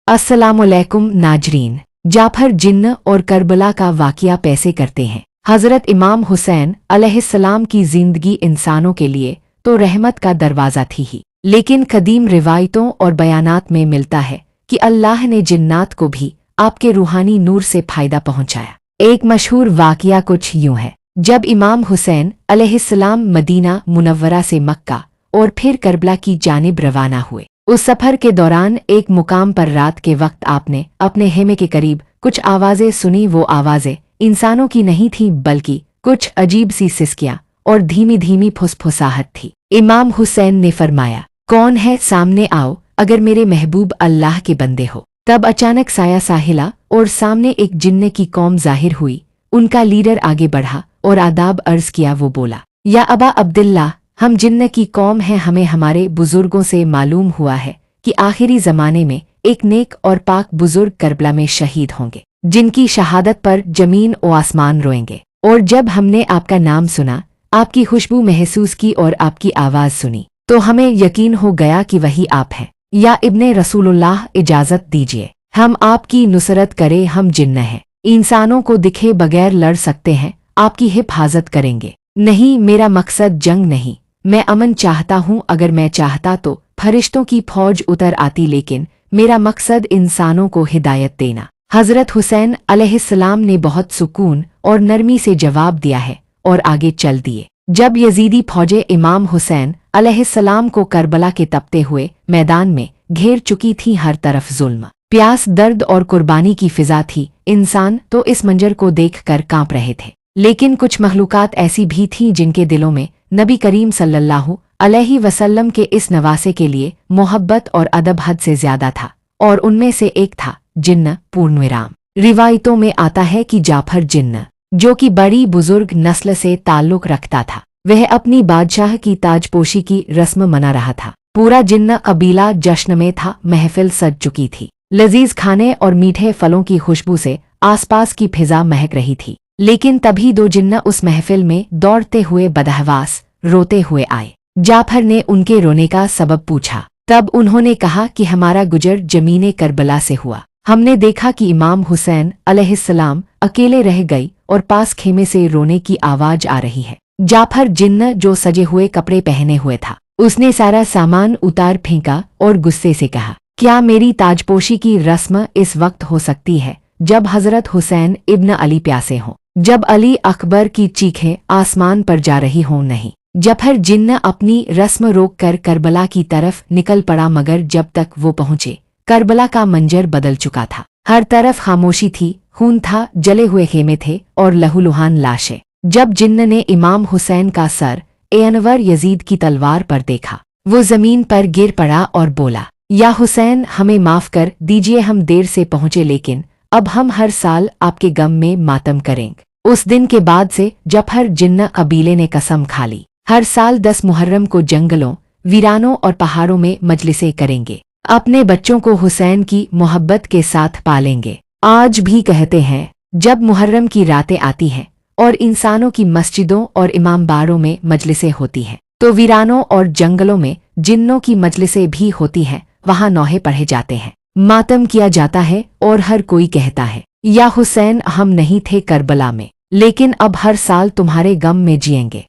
अस्सलामुअलैकुम नाजरीन। जाफर जिन्न और करबला का वाक़या पैसे करते हैं। हज़रत इमाम हुसैन अलैहिस्सलाम की ज़िंदगी इंसानों के लिए तो रहमत का दरवाज़ा थी ही, लेकिन कदीम रिवायतों और बयानात में मिलता है कि अल्लाह ने जिन्नात को भी आपके रूहानी नूर से फ़ायदा पहुँचाया। एक मशहूर वाक़या कुछ यूँ है। जब इमाम हुसैन अलैहिस्सलाम मदीना मुनव्वरा से मक्का और फिर करबला की जानिब रवाना हुए, उस सफ़र के दौरान एक मुकाम पर रात के वक्त आपने अपने हेमे के करीब कुछ आवाज़ें सुनी। वो आवाज़ें इंसानों की नहीं थीं, बल्कि कुछ अजीब सी सिसकियाँ और धीमी धीमी फुसफुसाहट थी। इमाम हुसैन ने फरमाया, कौन है, सामने आओ अगर मेरे महबूब अल्लाह के बंदे हो। तब अचानक साया साहिला और सामने एक जिन्ने की कौम जाहिर हुई। उनका लीडर आगे बढ़ा और आदाब अर्ज किया। वो बोला, या अबा अब्दुल्लाह, हम जिन्न की कौम हैं। हमें हमारे बुजुर्गों से मालूम हुआ है कि आखिरी ज़माने में एक नेक और पाक बुजुर्ग करबला में शहीद होंगे, जिनकी शहादत पर जमीन और आसमान रोएंगे। और जब हमने आपका नाम सुना, आपकी खुशबू महसूस की और आपकी आवाज़ सुनी, तो हमें यकीन हो गया कि वही आप हैं। या इब्ने रसूलुल्लाह, इजाज़त दीजिए हम आपकी नुसरत करें। हम जिन्न हैं, इंसानों को दिखे बगैर लड़ सकते हैं, आपकी हिफाजत करेंगे। नहीं, मेरा मकसद जंग नहीं, मैं अमन चाहता हूँ। अगर मैं चाहता तो फरिश्तों की फौज उतर आती, लेकिन मेरा मकसद इंसानों को हिदायत देना। हज़रत हुसैन अलैहिस्सलाम ने बहुत सुकून और नरमी से जवाब दिया है और आगे चल दिए। जब यजीदी फौजें इमाम हुसैन अलैहिस्सलाम को करबला के तपते हुए मैदान में घेर चुकी थीं, हर तरफ जुल्म, प्यास, दर्द और कुर्बानी की फिजा थी। इंसान तो इस मंजर को देखकर कांप रहे थे, लेकिन कुछ मखलूकात ऐसी भी थीं जिनके दिलों में नबी करीम सल्लल्लाहु अलैहि वसल्लम के इस नवासे के लिए मोहब्बत और अदब हद से ज्यादा था। और उनमें से एक था जिन्न पूर्णविराम। रिवायतों में आता है कि जाफर जिन्न, जो कि बड़ी बुजुर्ग नस्ल से ताल्लुक रखता था, वह अपनी बादशाह की ताजपोशी की रस्म मना रहा था। पूरा जिन्न कबीला जश्न में था। महफिल सज चुकी थी। लजीज खाने और मीठे फलों की खुशबू से आसपास की फिजा महक रही थी। लेकिन तभी दो जिन्न उस महफिल में दौड़ते हुए बदहवास रोते हुए आए। जाफर ने उनके रोने का सबब पूछा। तब उन्होंने कहा कि हमारा गुजर जमीने करबला से हुआ। हमने देखा कि इमाम हुसैन अलैहिस्सलाम अकेले रह गई और पास खेमे से रोने की आवाज आ रही है। जाफर जिन्न, जो सजे हुए कपड़े पहने हुए था, उसने सारा सामान उतार फेंका और गुस्से से कहा, क्या मेरी ताजपोशी की रस्म इस वक्त हो सकती है जब हज़रत हुसैन इब्न अली प्यासे हों, जब अली अकबर की चीखें आसमान पर जा रही हों? नहीं। जाफर जिन्न अपनी रस्म रोक कर करबला की तरफ निकल पड़ा, मगर जब तक वो पहुंचे, करबला का मंजर बदल चुका था। हर तरफ खामोशी थी, खून था, जले हुए खेमे थे और लहूलुहान लाशें। जब जिन्न ने इमाम हुसैन का सर अनवर यजीद की तलवार पर देखा, वो जमीन पर गिर पड़ा और बोला, या हुसैन, हमें माफ कर दीजिए, हम देर से पहुंचे, लेकिन अब हम हर साल आपके गम में मातम करेंगे। उस दिन के बाद से जाफर जिन्न कबीले ने कसम खा ली, हर साल 10 मुहर्रम को जंगलों, वीरानों और पहाड़ों में मजलिसें करेंगे, अपने बच्चों को हुसैन की मोहब्बत के साथ पालेंगे। आज भी कहते हैं, जब मुहर्रम की रातें आती हैं और इंसानों की मस्जिदों और इमामबारों में मजलिसें होती हैं, तो वीरानों और जंगलों में जिन्नों की मजलिसें भी होती हैं। वहाँ नौहे पढ़े जाते हैं, मातम किया जाता है और हर कोई कहता है, या हुसैन, हम नहीं थे करबला में, लेकिन अब हर साल तुम्हारे गम में जिएंगे।